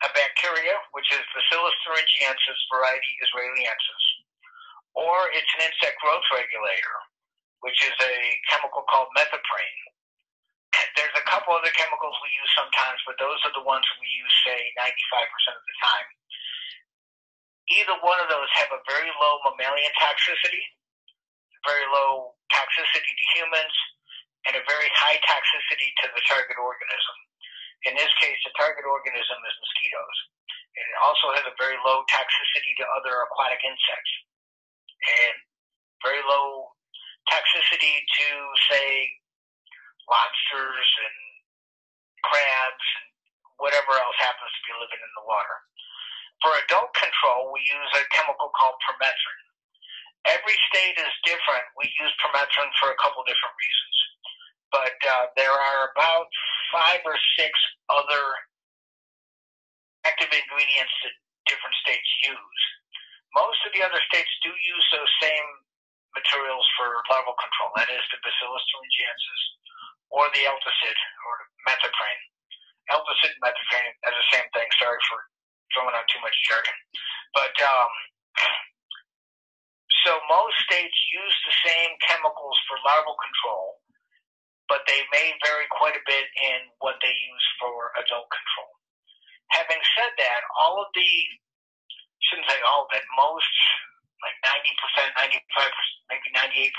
a bacteria, which is Bacillus thuringiensis variety israeliensis, or it's an insect growth regulator, which is a chemical called methoprene. There's a couple other chemicals we use sometimes, but those are the ones we use, say, 95% of the time. Either one of those have a very low mammalian toxicity, very low toxicity to humans, and a very high toxicity to the target organism. In this case, the target organism is mosquitoes. And it also has a very low toxicity to other aquatic insects, and very low toxicity to, say, lobsters and crabs and whatever else happens to be living in the water. For adult control, we use a chemical called permethrin. Every state is different. We use permethrin for a couple different reasons. But there are about 5 or 6 other active ingredients that different states use. Most of the other states do use those same materials for larval control, that is the Bacillus thuringiensis or the Alticid or methoprene. Alticid and methoprene are the same thing. Sorry for throwing out too much jargon. But so most states use the same chemicals for larval control, but they may vary quite a bit in what they use for adult control. Having said that, all of the, shouldn't say all of it, most, like 90%, 95%, maybe 98%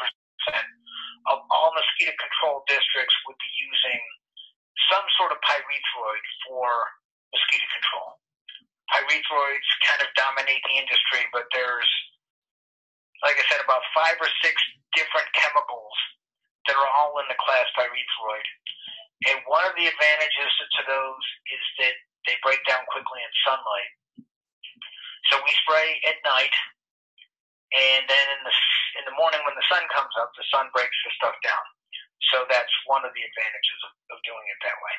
of all mosquito control districts would be using some sort of pyrethroid for mosquito control. Pyrethroids kind of dominate the industry, but there's, like I said, about 5 or 6 different chemicals that are all in the class pyrethroid. And one of the advantages to those is that they break down quickly in sunlight. So we spray at night, and then in the morning when the sun comes up, the sun breaks the stuff down. So that's one of the advantages of doing it that way.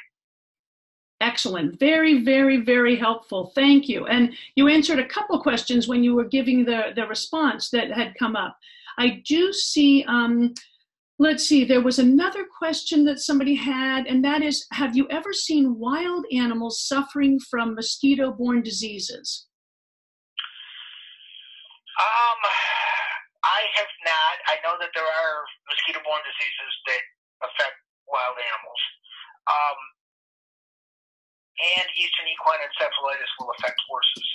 Excellent. Very, very, very helpful. Thank you. And you answered a couple questions when you were giving the response that had come up. I do see, let's see, there was another question that somebody had, and that is, have you ever seen wild animals suffering from mosquito-borne diseases? I have not. I know that there are mosquito-borne diseases that affect wild animals. And Eastern equine encephalitis will affect horses.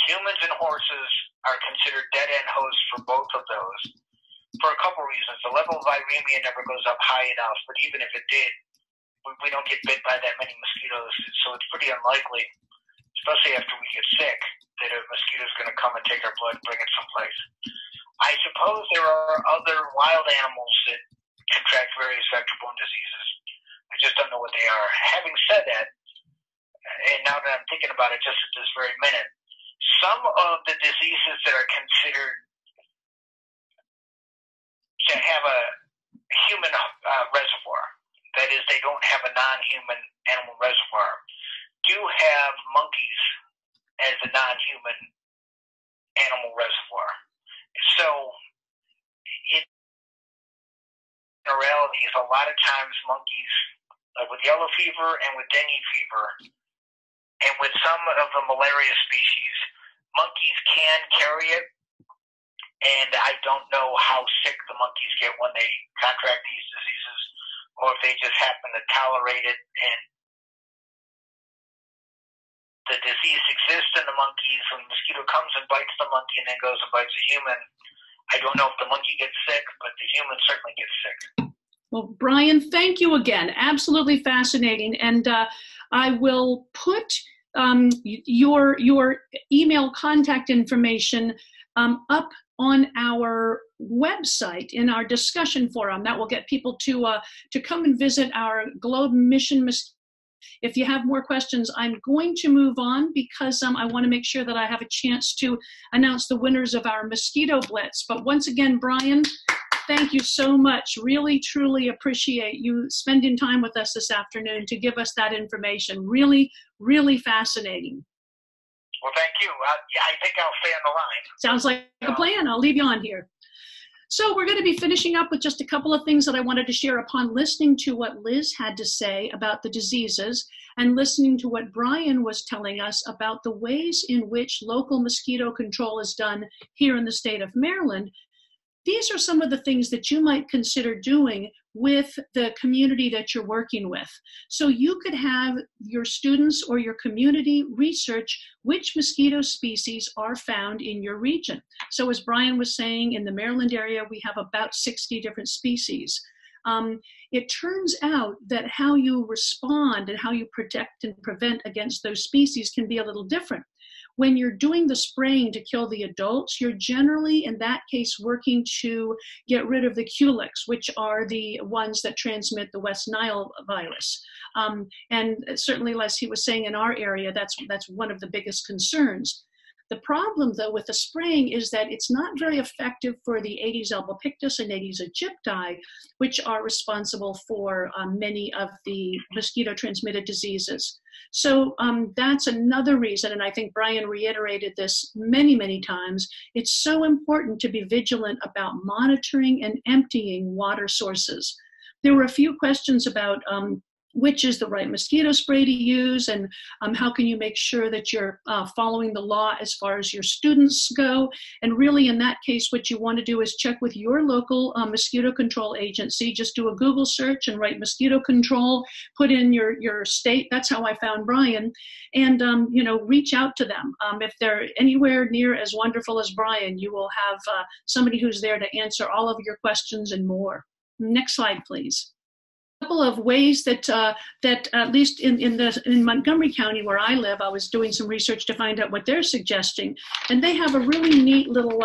Humans and horses are considered dead-end hosts for both of those for a couple reasons. The level of viremia never goes up high enough, but even if it did, we don't get bit by that many mosquitoes, so it's pretty unlikely, especially after we get sick, that a mosquito is going to come and take our blood and bring it someplace. I suppose there are other wild animals that contract various vector-borne diseases. I just don't know what they are. Having said that, and now that I'm thinking about it just at this very minute, some of the diseases that are considered to have a human reservoir, that is, they don't have a non-human animal reservoir, do have monkeys as a non-human animal reservoir. So, in reality, is a lot of times monkeys, like with yellow fever and with dengue fever, and with some of the malaria species, monkeys can carry it, and I don't know how sick the monkeys get when they contract these diseases, or if they just happen to tolerate it, and the disease exists in the monkeys, when the mosquito comes and bites the monkey and then goes and bites a human. I don't know if the monkey gets sick, but the human certainly gets sick. Well, Brian, thank you again. Absolutely fascinating. And I will put your email contact information up on our website in our discussion forum. That will get people to come and visit our Globe Mission. If you have more questions, I'm going to move on because I want to make sure that I have a chance to announce the winners of our Mosquito Blitz. But once again, Brian, thank you so much. Really, truly appreciate you spending time with us this afternoon to give us that information. Really, really fascinating. Well, thank you. Yeah, I think I'll stay on the line. Sounds like a plan. I'll leave you on here. So we're going to be finishing up with just a couple of things that I wanted to share upon listening to what Liz had to say about the diseases and listening to what Brian was telling us about the ways in which local mosquito control is done here in the state of Maryland. These are some of the things that you might consider doing with the community that you're working with. So you could have your students or your community research which mosquito species are found in your region. So as Brian was saying, in the Maryland area, we have about 60 different species. It turns out that how you respond and how you protect and prevent against those species can be a little different. When you're doing the spraying to kill the adults, you're generally, in that case, working to get rid of the culex, which are the ones that transmit the West Nile virus. And certainly, as he was saying, in our area, that's one of the biggest concerns. The problem, though, with the spraying is that it's not very effective for the Aedes albopictus and Aedes aegypti, which are responsible for many of the mosquito-transmitted diseases. So that's another reason, and I think Brian reiterated this many, many times, it's so important to be vigilant about monitoring and emptying water sources. There were a few questions about which is the right mosquito spray to use, and how can you make sure that you're following the law as far as your students go. And really in that case, what you want to do is check with your local mosquito control agency. Just do a Google search and write mosquito control, put in your state. That's how I found Brian. And reach out to them. If they're anywhere near as wonderful as Brian, you will have somebody who's there to answer all of your questions and more. Next slide, please. Couple of ways that at least in Montgomery County where I live, I was doing some research to find out what they're suggesting, and they have a really neat little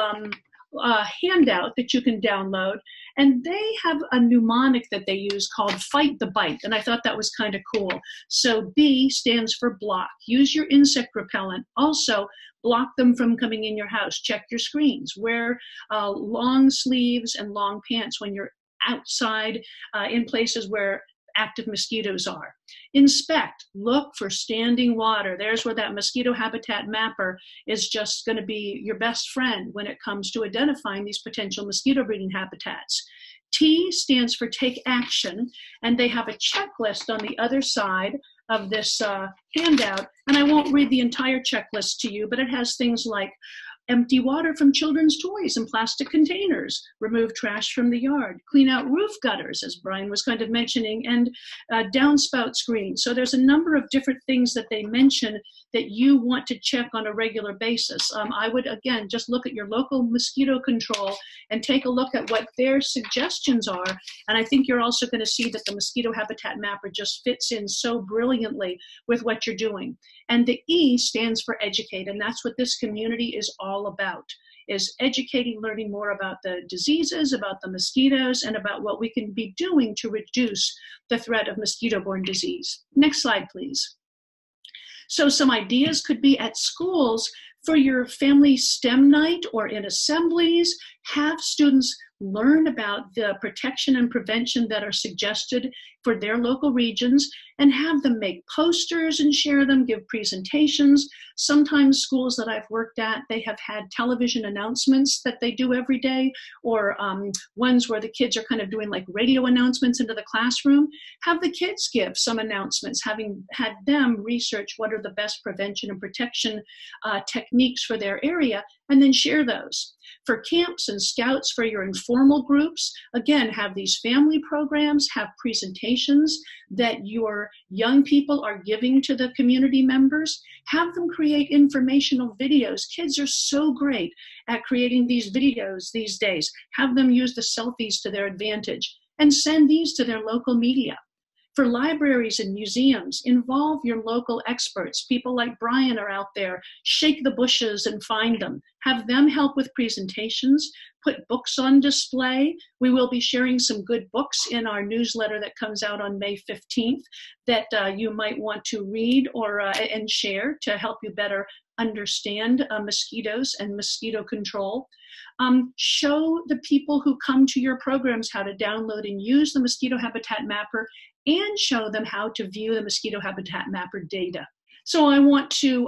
handout that you can download, and they have a mnemonic that they use called Fight the Bite, and I thought that was kind of cool. So B stands for block. Use your insect repellent. Also, block them from coming in your house. Check your screens. Wear long sleeves and long pants when you're outside in places where active mosquitoes are. Inspect, look for standing water. There's where that Mosquito Habitat Mapper is just going to be your best friend when it comes to identifying these potential mosquito breeding habitats. T stands for take action, and they have a checklist on the other side of this handout, and I won't read the entire checklist to you, but it has things like empty water from children's toys and plastic containers, remove trash from the yard, clean out roof gutters, as Brian was kind of mentioning, and downspout screens. So there's a number of different things that they mention that you want to check on a regular basis. I would, again, just look at your local mosquito control and take a look at what their suggestions are. And I think you're also going to see that the Mosquito Habitat Mapper just fits in so brilliantly with what you're doing. And the E stands for educate, and that's what this community is all about, is educating, learning more about the diseases, about the mosquitoes, and about what we can be doing to reduce the threat of mosquito-borne disease. Next slide, please. So some ideas could be at schools for your family STEM night or in assemblies, have students learn about the protection and prevention that are suggested for their local regions, and have them make posters and share them, give presentations. Sometimes schools that I've worked at, they have had television announcements that they do every day, or ones where the kids are kind of doing like radio announcements into the classroom. Have the kids give some announcements, having had them research what are the best prevention and protection techniques for their area, and then share those. For camps and scouts, for your informal groups, again, have these family programs, have presentations that your young people are giving to the community members. Have them create informational videos. Kids are so great at creating these videos these days. Have them use the selfies to their advantage and send these to their local media. For libraries and museums, involve your local experts. People like Brian are out there. Shake the bushes and find them. Have them help with presentations. Put books on display. We will be sharing some good books in our newsletter that comes out on May 15th that you might want to read or and share to help you better understand mosquitoes and mosquito control. Show the people who come to your programs how to download and use the Mosquito Habitat Mapper, and show them how to view the Mosquito Habitat Mapper data. So I want to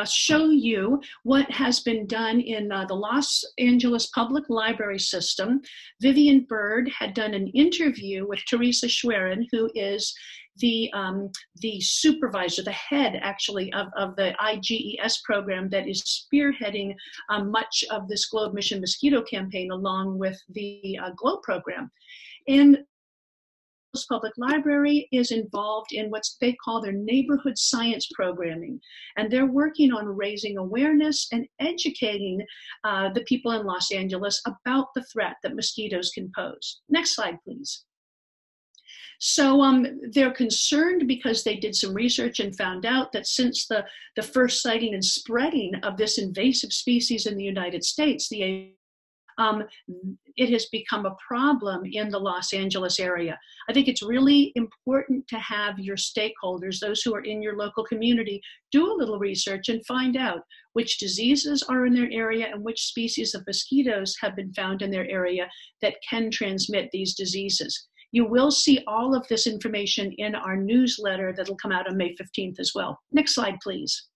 show you what has been done in the Los Angeles Public Library System. Vivian Bird had done an interview with Teresa Schwerin, who is the supervisor, the head actually of the IGES program that is spearheading much of this Globe Mission Mosquito campaign along with the Globe program. And Public Library is involved in what they call their neighborhood science programming, and they're working on raising awareness and educating the people in Los Angeles about the threat that mosquitoes can pose. Next slide, please. So they're concerned because they did some research and found out that since the first sighting and spreading of this invasive species in the United States, the it has become a problem in the Los Angeles area. I think it's really important to have your stakeholders, those who are in your local community, do a little research and find out which diseases are in their area and which species of mosquitoes have been found in their area that can transmit these diseases. You will see all of this information in our newsletter that'll come out on May 15th as well. Next slide, please.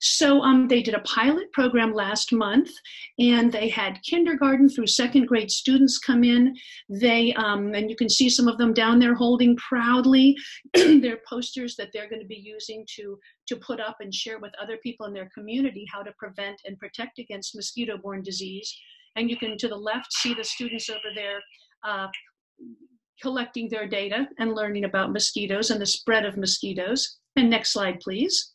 So they did a pilot program last month, and they had kindergarten through second grade students come in. They, and you can see some of them down there holding proudly their posters that they're going to be using to put up and share with other people in their community how to prevent and protect against mosquito-borne disease. And you can, to the left, see the students over there collecting their data and learning about mosquitoes and the spread of mosquitoes. And next slide, please.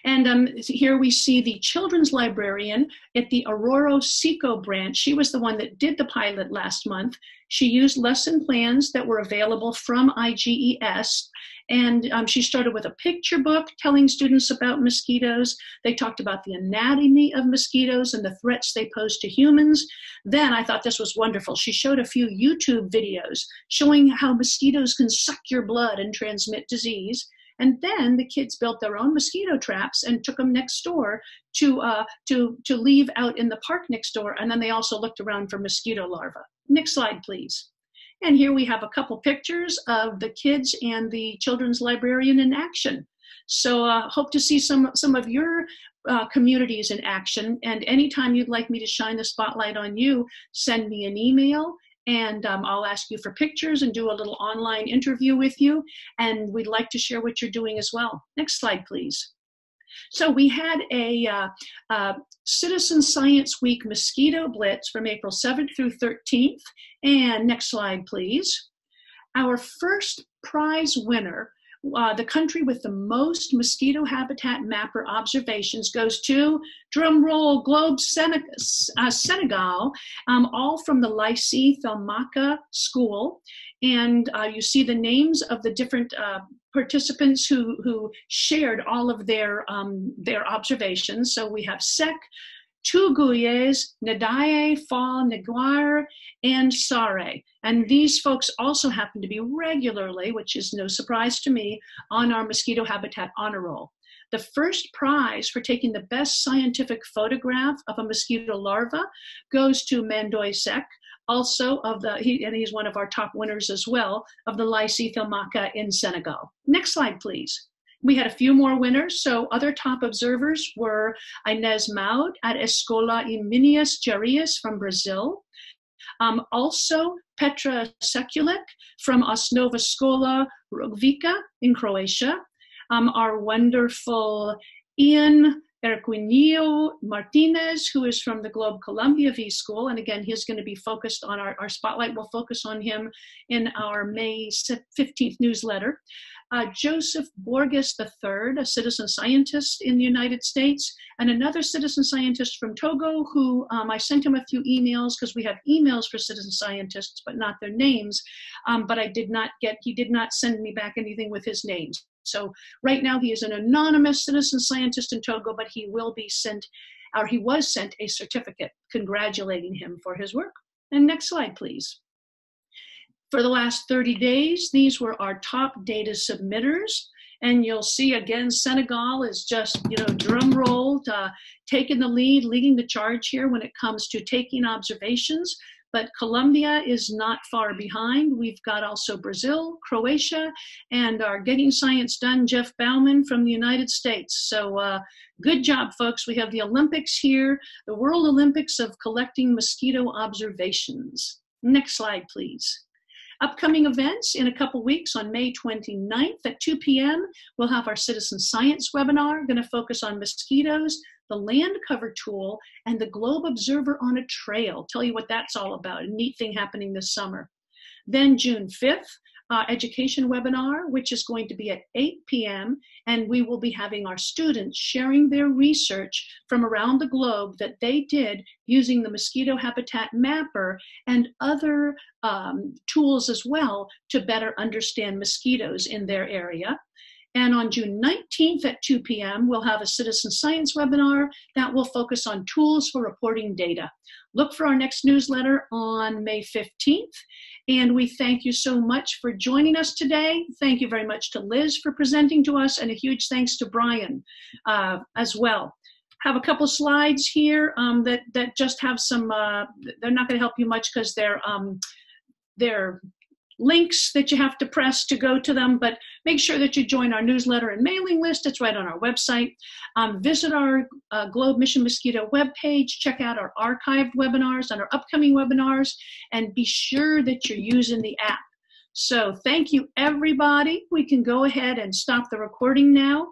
And here we see the children's librarian at the Aurora Seco branch. She was the one that did the pilot last month. She used lesson plans that were available from IGES. And she started with a picture book telling students about mosquitoes. They talked about the anatomy of mosquitoes and the threats they pose to humans. Then I thought this was wonderful. She showed a few YouTube videos showing how mosquitoes can suck your blood and transmit disease. And then the kids built their own mosquito traps and took them next door to leave out in the park next door. And then they also looked around for mosquito larvae. Next slide, please. And here we have a couple pictures of the kids and the children's librarian in action. So hope to see some of your communities in action. And anytime you'd like me to shine the spotlight on you, send me an email. And I'll ask you for pictures and do a little online interview with you. And we'd like to share what you're doing as well. Next slide, please. So we had a Citizen Science Week Mosquito Blitz from April 7th through 13th. And next slide, please. Our first prize winner, the country with the most Mosquito Habitat Mapper observations, goes to, drum roll, Globe, Senegal, all from the Lycée Thelmaka School. And you see the names of the different participants who shared all of their observations. So we have Sec, Tuguyes, Nadaye, Fall, Naguire, and Sare. And these folks also happen to be regularly, which is no surprise to me, on our Mosquito Habitat Honor Roll. The first prize for taking the best scientific photograph of a mosquito larva goes to Mandoy Sek, also and he's one of our top winners as well, of the Lycée Thelmaka in Senegal. Next slide, please. We had a few more winners. So other top observers were Inez Maud at Escola e Minias Jarias from Brazil. Also Petra Sekulic from Osnova Škola Rogvica in Croatia. Our wonderful Ian Erquinio Martinez, who is from the Globe Columbia V School. And again, he's going to be focused on our spotlight will focus on him in our May 15th newsletter. Joseph Borges III, a citizen scientist in the United States, and another citizen scientist from Togo who I sent him a few emails because we have emails for citizen scientists, but not their names. But he did not send me back anything with his names. So right now he is an anonymous citizen scientist in Togo, but he will be sent, or he was sent a certificate congratulating him for his work. And next slide, please. For the last 30 days, these were our top data submitters. And you'll see again, Senegal is just, drum rolled, taking the lead, leading the charge here when it comes to taking observations. But Colombia is not far behind. We've got also Brazil, Croatia, and our Getting Science Done, Jeff Bauman from the United States. So good job, folks. We have the Olympics here, the World Olympics of collecting mosquito observations. Next slide, please. Upcoming events in a couple weeks on May 29th at 2 p.m. We'll have our Citizen Science webinar, going to focus on mosquitoes, the land cover tool, and the Globe Observer on a Trail. Tell you what that's all about, a neat thing happening this summer. Then June 5th, education webinar, which is going to be at 8 p.m. And we will be having our students sharing their research from around the globe that they did using the Mosquito Habitat Mapper and other tools as well to better understand mosquitoes in their area. And on June 19th at 2 p.m., we'll have a citizen science webinar that will focus on tools for reporting data. look for our next newsletter on May 15th. And we thank you so much for joining us today. Thank you very much to Liz for presenting to us, and a huge thanks to Brian as well. Have a couple slides here that just have some, they're not going to help you much because they're links that you have to press to go to them, but make sure that you join our newsletter and mailing list. It's right on our website. Visit our Globe Mission Mosquito webpage, check out our archived webinars and our upcoming webinars, and be sure that you're using the app. So thank you, everybody. We can go ahead and stop the recording now.